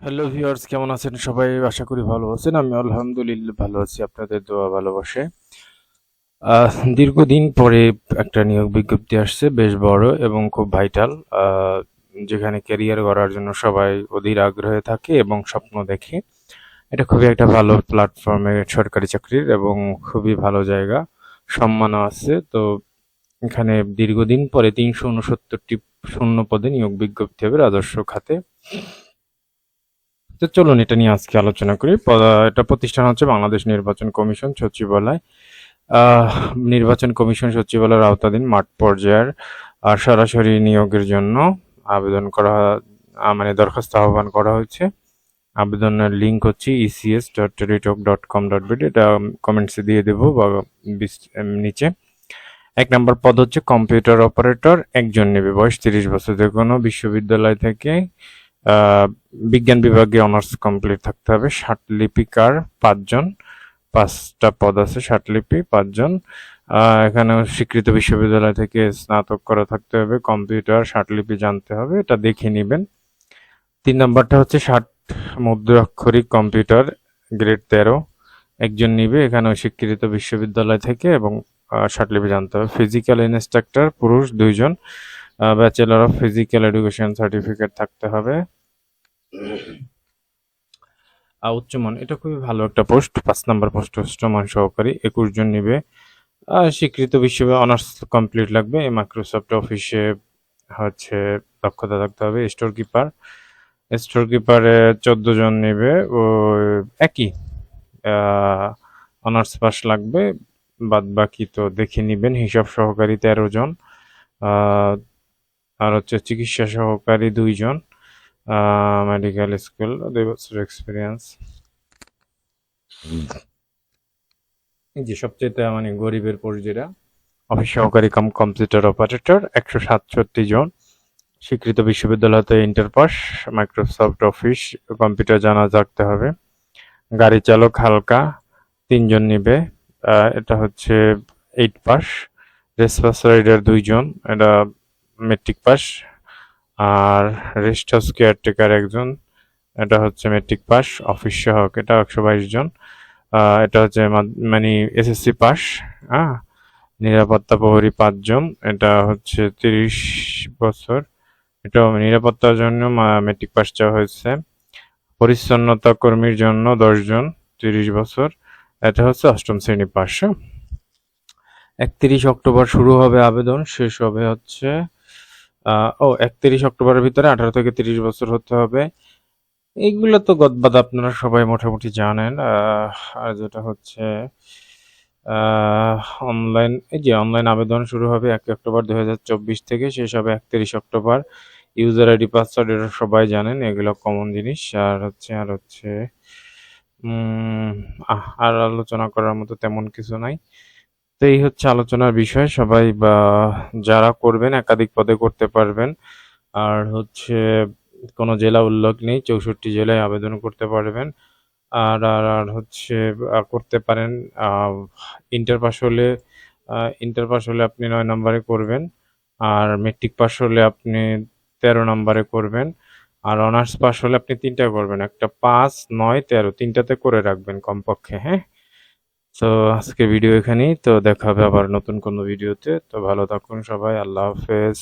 Hello viewers, কেমন আছেন সবাই? আশা করি ভালো আছেন। আমি আলহামদুলিল্লাহ ভালো আছি, আপনাদের দোয়া ভালোবাসায়। দীর্ঘদিন পরে একটা নিয়োগ বিজ্ঞপ্তি আসছে, বেশ বড় এবং খুব ভাইটাল, যেখানে ক্যারিয়ার গড়ার জন্য সবাই অধীর আগ্রহে থাকে এবং স্বপ্ন দেখে। এটা খুবই একটা ভালো প্ল্যাটফর্মে সরকারি চাকরির এবং খুবই ভালো জায়গা, সম্মানও আছে। তো এখানে দীর্ঘদিন পরে ৩৬৯টি শূন্য পদে নিয়োগ বিজ্ঞপ্তি হবে রাজস্ব খাতে। তো চলুন এটা নিয়ে আজকে আলোচনা করি। এটা প্রতিষ্ঠান হচ্ছে বাংলাদেশ নির্বাচন কমিশন সচিবালয়। আহ, নির্বাচন কমিশন সচিবালয়ের আওতাধীন মাঠ পর্যায়ের সরাসরি নিয়োগের জন্য আবেদন করা, মানে দরখাস্ত আহ্বান করা হয়েছে। আবেদনের লিঙ্ক হচ্ছে ecs.teletalk.com.bd, এটা কমেন্টসে দিয়ে দেবো বা নিচে। ১ নম্বর পদ হচ্ছে কম্পিউটার অপারেটর, একজন নেবে, বয়স ৩০ বছর, যে কোনো বিশ্ববিদ্যালয় থেকে বিজ্ঞান বিভাগে অনার্স কমপ্লিট থাকতে হবে। ষাটলিপিকার ৫ জন, ৫টা পদ আছে, ষাটলিপি ৫ জন। এখানেও স্বীকৃত বিশ্ববিদ্যালয় থেকে স্নাতক করা থাকতে হবে, কম্পিউটার ষাটলিপি জানতে হবে, এটা দেখে নেবেন। ৩ নম্বরটা হচ্ছে ষাট মুদ্রাক্ষরিক কম্পিউটার, গ্রেড ১৩, একজন নিবে, এখানেও স্বীকৃত বিশ্ববিদ্যালয় থেকে এবং ষাটলিপি জানতে হবে। ফিজিক্যাল ইনস্ট্রাক্টর পুরুষ ২ জন, bachelor of physical education certificate থাকতে হবে। উচ্চমান, এটা খুবই ভালো একটা পোস্ট। ৫ নম্বর পোস্ট উচ্চমান সহকারী, ২১ জন নিবে, স্বীকৃত বিশ্ববিদ্যালয় অনার্স কমপ্লিট লাগবে। মাইক্রোসফট অফিসে হচ্ছে দক্ষতা থাকতে হবে। স্টোর কিপারে ১৪ জন নেবে, ও একই অনার্স পাস লাগবে। বাদ বাকি তো দেখে নিবেন। হিসাব সহকারী ১৩ জন, আর হচ্ছে চিকিৎসা সহকারী ২ জন, মেডিকেল স্কুল, ২ বছর এক্সপিরিয়েন্স। যে সবচেয়ে মানে গরিবের পোস্ট যেটা, অফিস সহকারী কাম কম্পিউটার অপারেটর, ১৬৭ জন, স্বীকৃত বিশ্ববিদ্যালয় হতে inter pass, Microsoft office computer জানা থাকতে হবে। গাড়ি চালক হালকা ৩ জন নিবে, এটা হচ্ছে 8 পাস। রেসপাস রাইডার ২ জন, এটা মেট্রিক পাস। আর রেস্ট হাউস কেয়ারটেকার ১ জন, এটা হচ্ছে মেট্রিক পাস। অফিস সহক, এটা ১২২ জন, এটা হচ্ছে মানে এসএসসি পাস। হ্যাঁ। নিরাপত্তা প্রহরী ৫ জন, এটা হচ্ছে ৩০ বছর, এটাও নিরাপত্তার জন্য মেট্রিক পাস চাওয়া হয়েছে। পরিচ্ছন্নতা কর্মীর জন্য ১০ জন, ৩০ বছর, এটা হচ্ছে ৮ম শ্রেণী পাস। ৩১ অক্টোবর শুরু হবে আবেদন, শেষ হবে হচ্ছে ৩১ অক্টোবরের ভিতরে ১৮ থেকে ৩০ বছর হতে হবে। এইগুলো তো গদবাদ আপনারা সবাই মোটামুটি জানেন। আর যেটা হচ্ছে অনলাইন, এই যে অনলাইন আবেদন শুরু হবে ১ অক্টোবর ২০২৪ থেকে, শেষ হবে ৩১ অক্টোবর। ইউজার আইডি পাসওয়ার্ড এটা সবাই জানেন, এগুলো কমন জিনিস। আর হচ্ছে আর আলোচনা করার মতো তেমন কিছু নাই। তো এই হচ্ছে আলোচনার বিষয়। সবাই বা যারা করবেন একাধিক পদে করতে পারবেন। আর হচ্ছে কোনো জেলা উল্লেখ নেই, ৬৪ জেলায় আবেদন করতে পারবেন। আর হচ্ছে করতে পারেন। ইন্টার পাস হলে আপনি ৯ নম্বরে করবেন, আর মেট্রিক পাস হলে আপনি ১৩ নম্বরে করবেন, আর অনার্স পাস হলে আপনি ৩টা করবেন, একটা ৫, ৯, ১৩, ৩টাতে করে রাখবেন কমপক্ষে। হ্যাঁ। তো আজকে ভিডিও এখানেই, তো দেখা হবে আবার নতুন কোনো ভিডিওতে। তো ভালো থাকুন সবাই, আল্লাহ হাফেজ।